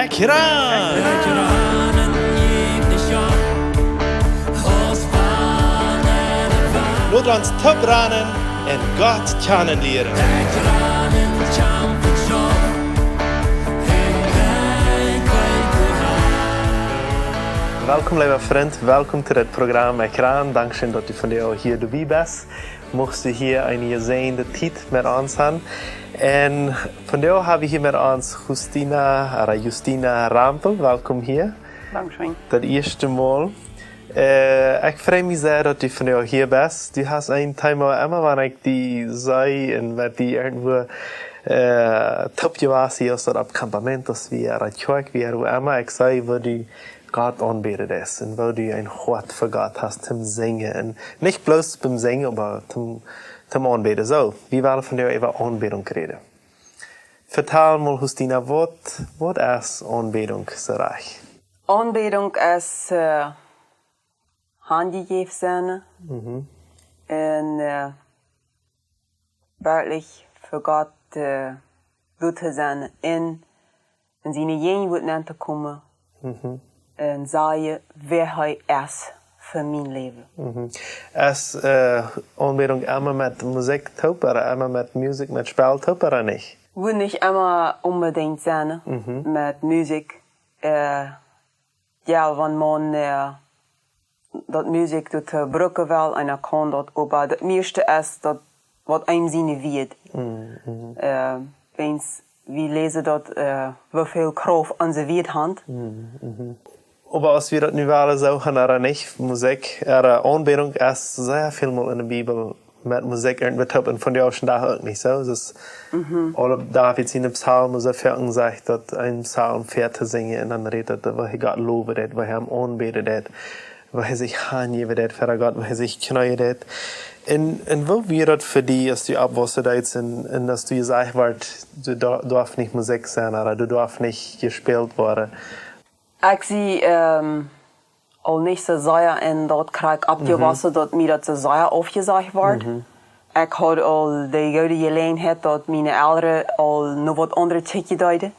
Ekjran! Laat ons topranen en God kennen leren. Welkom lieve vriend, welkom zu dit Programm Ekjran. Dankeschön, dass du von dir auch hier dabei bist. Mochtest du hier eine gesegnete Zeit mit uns haben. En vandaag hebben we hier met ons Justina Rempel. Welkom hier. Dankjewel. Dat eerste Mal. Ik freue mich sehr, dass du vandaag hier bist. Du hast ein Thema immer, wanneer ik die zei en met die irgendwo topje was hier, so op campament, als we er uit kerk, wie er immer. Ik zei, wo du Gott anbeten ist und wo du ein Hort für Gott hast zum Singen. Und nicht bloß beim Singen, aber zum Anbeten. So, wie wollen von dir über Anbetung reden? Vertel mal, Justina, was ist Anbetung so reich? Aunbädunk ist handgegeven zijn. En werkelijk voor God goed te zijn in zijn eenheid naar te komen. En zeggen wie hij is voor mijn leven. Is Anbetung immer mit Musik taub oder immer mit Musik, mit Spiel taub oder nicht? Moet niet immer unbedingt zijn met muziek. Ja, wanneer man dat muziek doet brukken wel en dan kan dat, maar het meeste is dat wat einem zien weet. We lezen dat hoeveel kracht onze weet hand. Aber als wir das nu waren suchen, oder nicht, Musik, Anbetung ist sehr viel mal in der Bibel mit Musik irgendwie top und von der auch schon da auch nicht so. Das oder David in dem Psalm so viel gesagt, dass ein Psalm fährt zu singen und dann redet, wo er Gott lobt, wo er ihm anbetet, wo er sich hingeben für Gott, wo er sich knäuert. Und wo wir das für dich, als du abwasserst und dass du gesagt wirst, du darfst nicht Musik sein oder du darfst nicht gespielt werden? Ik zie al niet zo zeer en dat krijg ik abgewassen dat mij dat zo zeer afgezegd wordt. Ik had al de goede gelegenheid dat mijn ouderen al nog wat andere tjekje deden.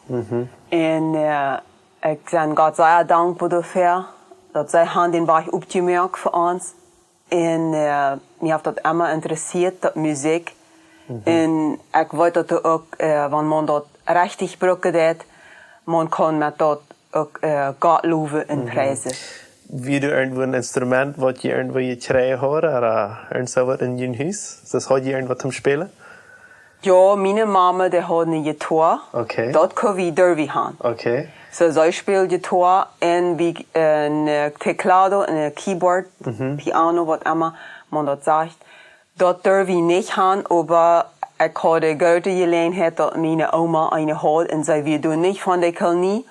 En ik ben God zeer dankbaar daarvoor dat zij den weg opgemerkt voor ons. En mij heeft dat immer interessiert, dat muziek. En ik weet dat er ook, wanneer man dat richtig brukken deed, man kan met dat ook God loven en prijzen. Wie du irgendwo ein Instrument, was je irgendwo gekregen hast, oder irgend so was in je huis? Das hat je irgendwas zum Spielen? Ja, meine Mama, die hat eine Gitarre. Okay. Dat kan we derby gaan. Okay. So, zij speelt Gitarre en wie een teclado, een keyboard, piano, wat immer man dat zegt. Dat durf ik niet gaan, maar ik had de grote gelegenheid dat mijn oma eine had en zei, we doen niet van de kolonie.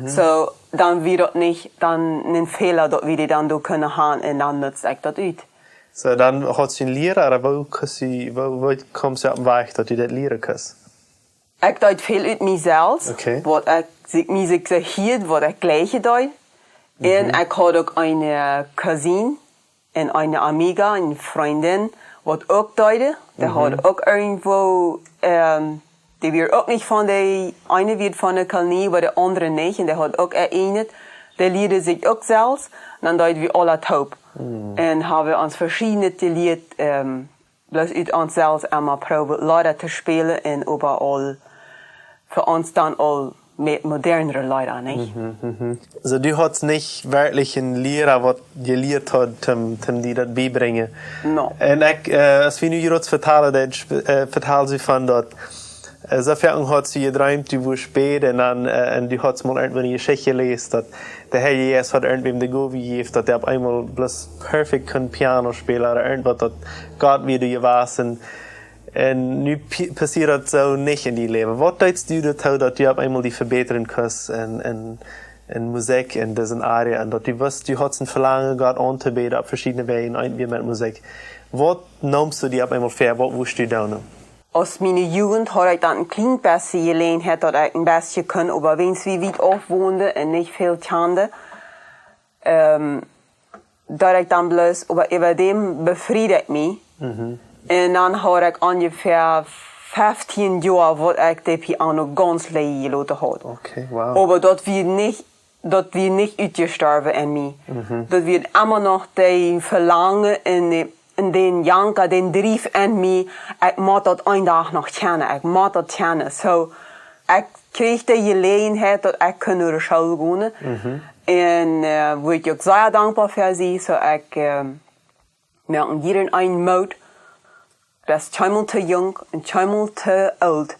So, dann wird das nicht, dann ein Fehler, dass wir die dann do können haben und dann nutzt ich das uit. So, dann hast du ein Lehrer, aber wo kommst du auf den Weg, dass du das lernen kannst? Ich deut viel uit mezelf, Okay. wat ik music so hielt, wat ich gleiche deut. Und ich hatte auch eine Cousine und eine Amiga, eine Freundin, wat auch deute. Die hat auch irgendwo, die wird auch nicht von der, eine wird von der Kolonie, aber der andere nicht. Und der hat auch erinnert, der liedert sich auch selbst. Und dann deuten wir alle taub. Und haben uns verschiedene Lied, bloß uit uns selbst einmal probiert, Lieder zu spielen. Und überall für uns dann all mit modernere Lieder, nicht? Also du hast nicht wirklich einen Lehrer, was gelehrt hat, um die das beibringen. No. Und als wir nu hier vertellen, vertellen sie von dort, sofern hat sie geträumt, du wirst beten und du hast mal irgendwann eine Geschichte gelesen, dass der Herr Jesus hat irgendwem die Gabe gegeben, dass er auf einmal bloß perfekt Piano spielen oder irgendwas, dass Gott wieder gewahr und nu passiert das so nicht in deinem Leben. Was denkst du dazu, dass du auf einmal die verbessern kannst in Musik, in diesen Area, und dass du weißt, du hast ein Verlangen, Gott anzubeten auf verschiedene Wege, irgendwie mit Musik. Was nimmst du dir auf einmal vor, was willst du tun? Aus meiner Jugend hatte ich dann ein klein bisschen Gelegenheit, dass ich ein bisschen kann, aber wenn wie weit aufwohnte und nicht viel kannte, dass ich dann bloß, aber über dem befriedigt mich. Und dann habe ich ungefähr 15 Jahre, wo ich das Piano ganz leer gelassen habe. Okay, wow. Aber das wird nicht ausgestorben in mir. Das wird immer noch die Verlangen in den Janker, den Drief in mir. Ich muss das einen Tag noch kennen. Ich muss das kennen. So, ich kriege die Gelegenheit, dass ich nach der Schule gehen. Und wo ich auch sehr dankbar für sie. So, ich merke jeden einen Mut. Das ist zweimal zu jung und zweimal zu alt,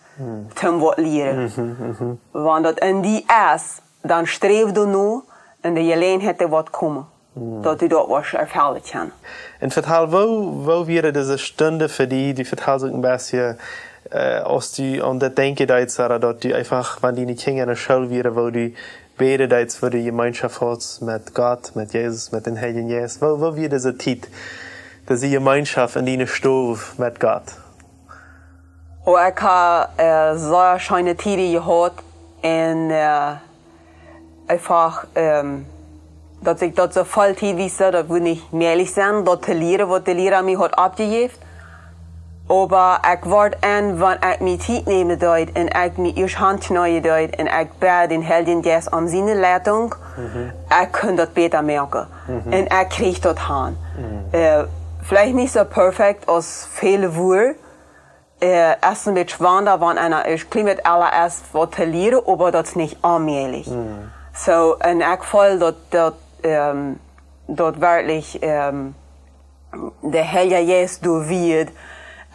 zum was lernen. Wenn das in die ist, dann streef du nur und die Gelegenheit wird kommen, dass du dort was erfüllen kannst. Und vertel, wo wäre diese Stunde für die vertel sich ein bisschen, als du an das denken dass du einfach, wenn die nicht in der Schule wäre, wo du beten für die Gemeinschaft hast mit Gott, mit Jesus, mit den Heiligen Jesus, wo wäre diese Zeit? Das ist die Gemeinschaft in deiner Stube mit Gott. Und ich habe sehr schöne Zeit gehabt und einfach, dass ich dort so voll Zeit wisse, dass wir nicht mehrlich sind, dort zu lernen, was der Lehrer mir hat abgegeben. Aber ich werde an, wenn ich mir Zeit nehme dort und ich mir ihre Hand knäue dort und ich bete den Heiligen Geist um seine Leitung, ich kann das besser merken. Und ich kriege das hin. Vielleicht nicht so perfekt als viele wohl. Erst ein bisschen schwander, wenn einer ist, klingt allererst was zu lernen, aber das ist nicht allmählich. So, und ich fühle, dass dort wirklich der Heilige Geist wird,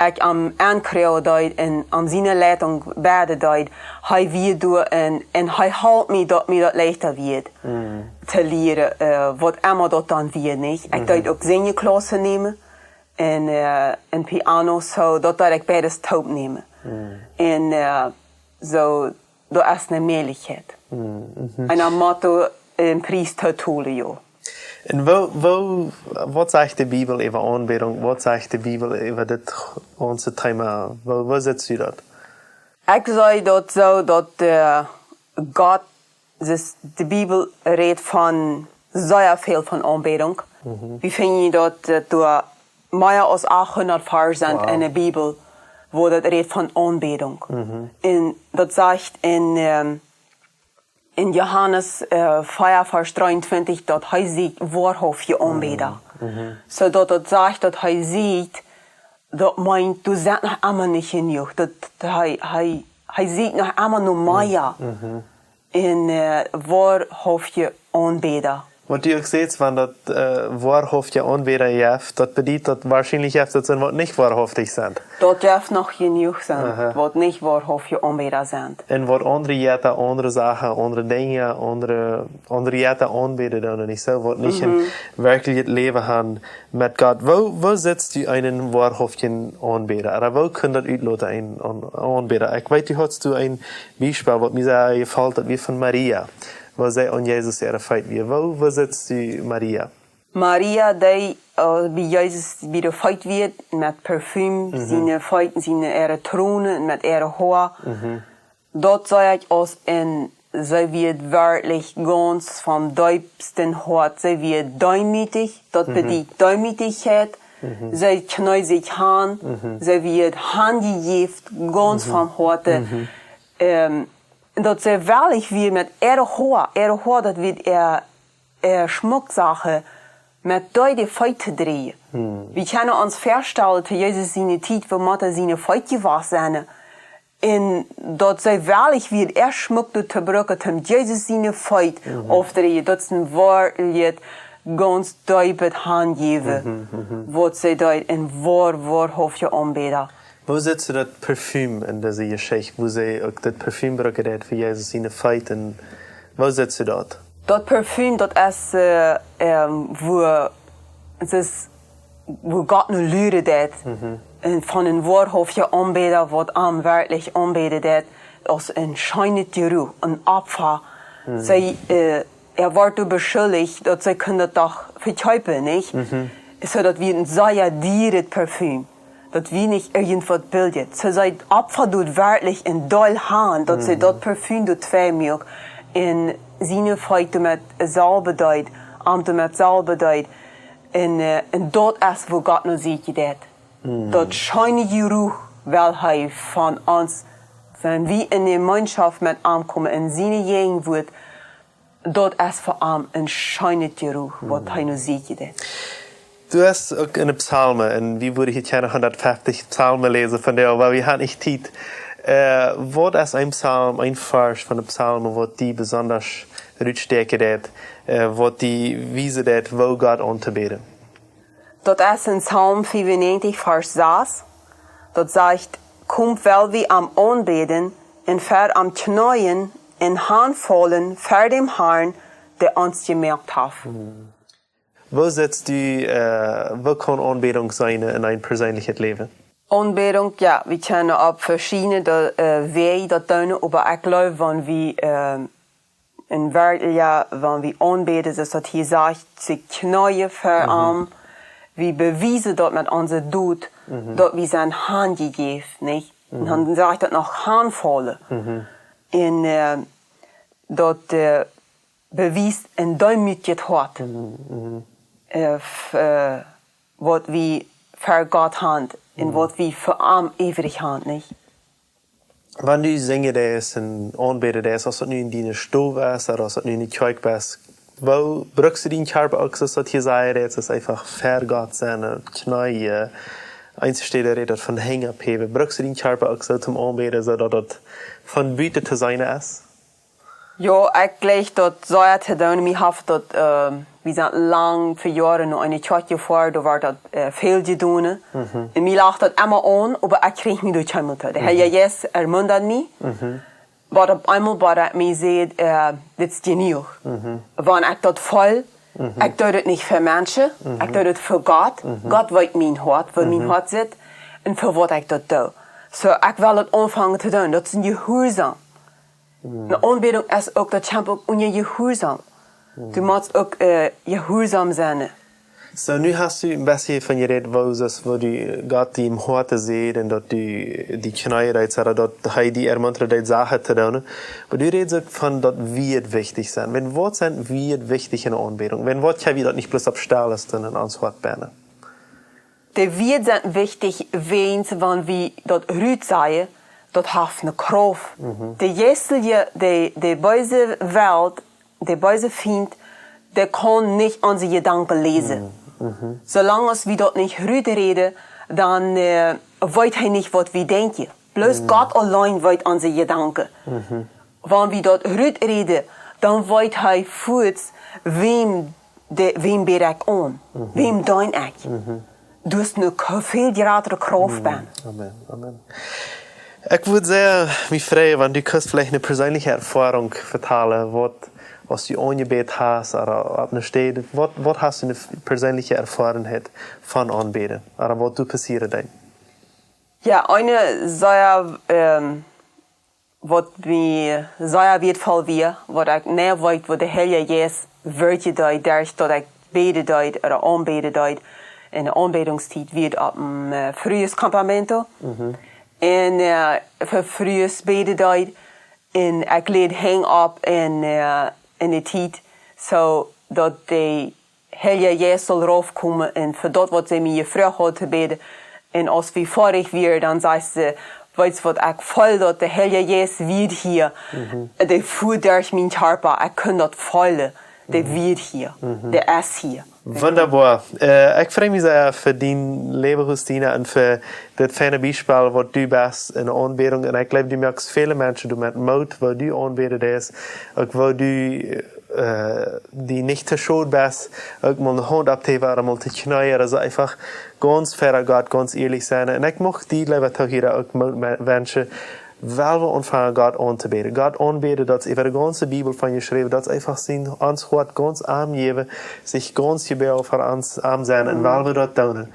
ich am Ankreeuw dort und an seine Leitung bete dort, er wird durch und er hält mich, dass mir das leichter wird, zu lernen, was immer dort dann wird, nicht. Ich dort auch Singklasse nehmen, und Piano, so, dort ich beides taub nehmen. Und so, das ist eine Möglichkeit. Und am Motto, ein Priester tun, ja. Und was sagt die Bibel über Aunbädunk? Was sagt die Bibel über das ganze Thema? Wo setzt du das? Ich sage dort so, dass Gott, die Bibel redet von sehr viel von Aunbädunk. Wir finden dort, dass mehr als 800 Verse sind in der Bibel, wo das redet von Aunbädunk. Und das sagt in Johannes 4, Vers 23, dass er sieht, wahrhaftige Anbeter. So, dass er sagt, dass er sieht, das meint, du seid noch immer nicht genug. Er sieht noch immer nur mehr in wahrhaftige Anbeter. Was du auch siehst, wenn das wahrhaftige Anbeter ist, das bedeutet, dass wahrscheinlich das sind, was nicht wahrhaftig sind. Das darf noch genug sein, was nicht wahrhaftige Anbeter sind. Und was andere Jäten, andere Sachen, andere Dinge, andere Jäten anbeten dann nicht so, was nicht ein wirkliches Leben haben mit Gott. Wo setzt du einen wahrhaftigen Anbeter? Oder wo kann das auslösen, einen Anbeter? Ich weiß, du hast ein Beispiel, was mir sehr gefällt, das wie von Maria. Wo sie an Jesus erfreut wird. Wo sitzt die Maria? Maria, die bei Jesus wieder feit wird, mit Parfüm, seine Feiten, seine Throne, mit ihrer Haar. Dort sage ich aus, sie wird wirklich ganz vom tiefsten Hort, sie wird demütig, das bedeutet Demütigkeit, sie knäut sich an, sie wird handgegeben, ganz vom Horte. Dat ze wirklich wie mit ihrer Haar, dat wird Schmucksache mit deine Feite drehen. Wir können uns vorstellen, dass Jesus seine Zeit, wo Mutter seine Feite gewaschen und dat ze wirklich wie Schmuck zu brücken, dass Jesus seine Feite aufdrehen, dat ze wirklich ganz deutlich handgeben, was sie dort in wahrhaftige Anbeter. Wo setzt du das Parfüm in dieser Geschichte, wo sie auch das Parfüm brauchen für Jesus in der Feit? Wo setzt du das? Das Parfüm, das ist, wo Gott nur lüret, von einem wahrhaftigen Anbeter, was wirklich anbetet, als ein schönes Geruch, ein Opfer. Wird beschuldigt, dass sie können das doch verkaufen, nicht? So, dass wir ein sehr teures Parfüm. Dat wie nicht irgendwas bildet. Ze zei Opfer doet werkelijk in doll hand, dat ze dat parfum doet tweemaal in zijn feiten met salbe duidt, amte met salbe duidt. En dat is wat God nou ziet je dat. Dat schijne geruch weil er von uns, wenn wir in die Mannschaft mit ihm kommen, in seine Gegend wird, dort ist für ihn ein schönes Geruch, was er noch sieht. Du hast auch eine Psalme, und wir würden hier gerne 150 Psalmen lesen von dir, weil wir haben nicht Zeit. Was ist ein Psalm, ein Vers von der Psalmen, was die besonders rückstärken hat, was die wiesen hat, wo Gott anzubeten? Dort ist in Psalm 95, Vers 6, dort sagt, kommt weil wir am Anbeten, und ver am Knäuen, in Handvollen, vor dem Herrn, der uns gemerkt hat. Wo setzt du, wo kann Anbetung sein in ein persönliches Leben? Anbetung, ja, wir können auf verschiedene Wege dort tun, aber ich glaube, wenn wir in Welt, ja, wenn wir anbeten, das hat hier sagt, sie knäuen vor wir beweisen dort mit unserem Tod, dort wir sein Hand gegeben, nicht? Und dann sagt das noch Handvolle. Und dort beweist ein Däumütiges Hort, was wir für Gott haben und was wir für ihn ewig haben, nicht? Wenn du singen das und anbeten das, als du in deine Stube bist oder als du in die Kirche bist, wo brauchst du deinen Körper auch, so dass hier sagen, das ist einfach für Gott sein, Knie, einzustehen, redet von Hängen abheben. Brauchst du deinen Körper auch so zum Anbeten, so dass das von Büte zu sein ist? Ja, ich glaube, dort so ja zu tun, wir haben dort, wir sind lang für Jahre noch eine Kirche vor, da war dort viel getan. Und mir lacht das immer an, aber ich kriege mich durch einmal. Der Herr Jesus ermuntert mich. Aber auf einmal war mir sieht, das ist genug. Wenn ich dort voll, ich tue das nicht für Menschen, ich tue das für Gott. Gott weiß mein Hort, wo mein Hort sitzt, und für was ich dort tue. So, ich will das anfangen zu tun, das ist ein Gehorsam. Eine Anbetung ist auch, das Champ auch unser Gehorsam. Du musst auch gehorsam sein. So, nu hast du ein bisschen von geredet, wo du Gott die im Harte sieht und dort die Knie etc., dort die ermuntert, die Sachen zu tun. Aber du redest auch von dort, wie es wichtig sein. Wenn was sind, wie es wichtig in der Anbetung. Wenn was kann wir dort nicht bloß auf Stelle stehen und ans Hort bringen. Die wird sind wichtig, wenn wir dort rüt sagen, dort hat eine Kraft. Die jetzige, die böse Welt, der böse Feind, der kann nicht unsere Gedanken lesen. Solange wir dort nicht reden, dann weiß er nicht, was wir denken. Bloß Gott allein weiß unsere Gedanken. Wenn wir dort reden, dann weiß er kurz, wem bete ich an, wem dein ich. Du hast eine viel größere Kraft. Amen, Amen. Ich würde mich freuen, wenn du vielleicht eine persönliche Erfahrung vertellen, was du angebetet hast, oder auf einer Stelle, was hast du eine persönliche Erfahrung von Anbeten, oder was du passiert ist? Ja, eine sehr, was mir sehr wertvoll war, was ich näher weiß, wo der Herr Jesus wirklich dort, dass ich bete dort, oder anbete dort, in der Anbetungszeit wird auf dem frühes Campamento. Und für frühes bete dort, und ich lade hang ab in der Zeit, so dass der Herr Jesus soll raufkommen und für das, was sie mir gefragt hat zu beten. Und als wir vorig wir, dann sagst du, weißt du, was ich voll, dass der Herr Jesus wird hier. Der fuhrt durch meinen Körper, ich kann das voll. Der wird hier, der ist hier. Wunderbar. Ich freue mich sehr für dein Leben, Justina, und für das feine Beispiel, was du bist in der Anbetung. Und ich glaube, du merkst viele Menschen, du mit Mut, wo du anbetet bist, auch wo du die nicht zu schuld bist, auch mal eine Hand abzuheben oder mal zu knien, also einfach ganz fair Gott, ganz ehrlich sein. Und ich möchte die Leute hier auch wünschen, weil wir anfangen, Gott anzubeten. Gott anbeten, das ist über die ganze Bibel von geschrieben, das ist einfach sein, uns Wort ganz arm geben, sich ganz gebär für uns arm sein, und weil wir das tun.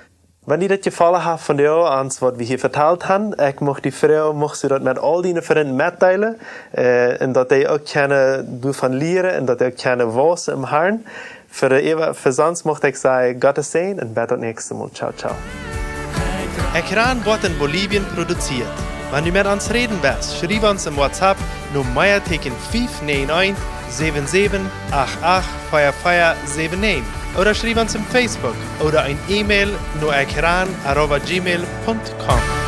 Wenn dir das gefallen hat von dir, ans was wir hier verteilt haben, ich möchte die Frau, möchte das mit all deinen Freunden mitteilen, und dass die auch davon lernen, und dass die auch was im Herrn. Für sonst möchte ich sagen, Gottes Segen, und bis das nächste Mal. Ciao, ciao. Ekjran wird in Bolivien produziert. Wenn du mit uns reden willst, schreib uns im WhatsApp nur Meierteken 591 7788 oder schreib uns im Facebook oder ein E-Mail nur ekjran@gmail.com.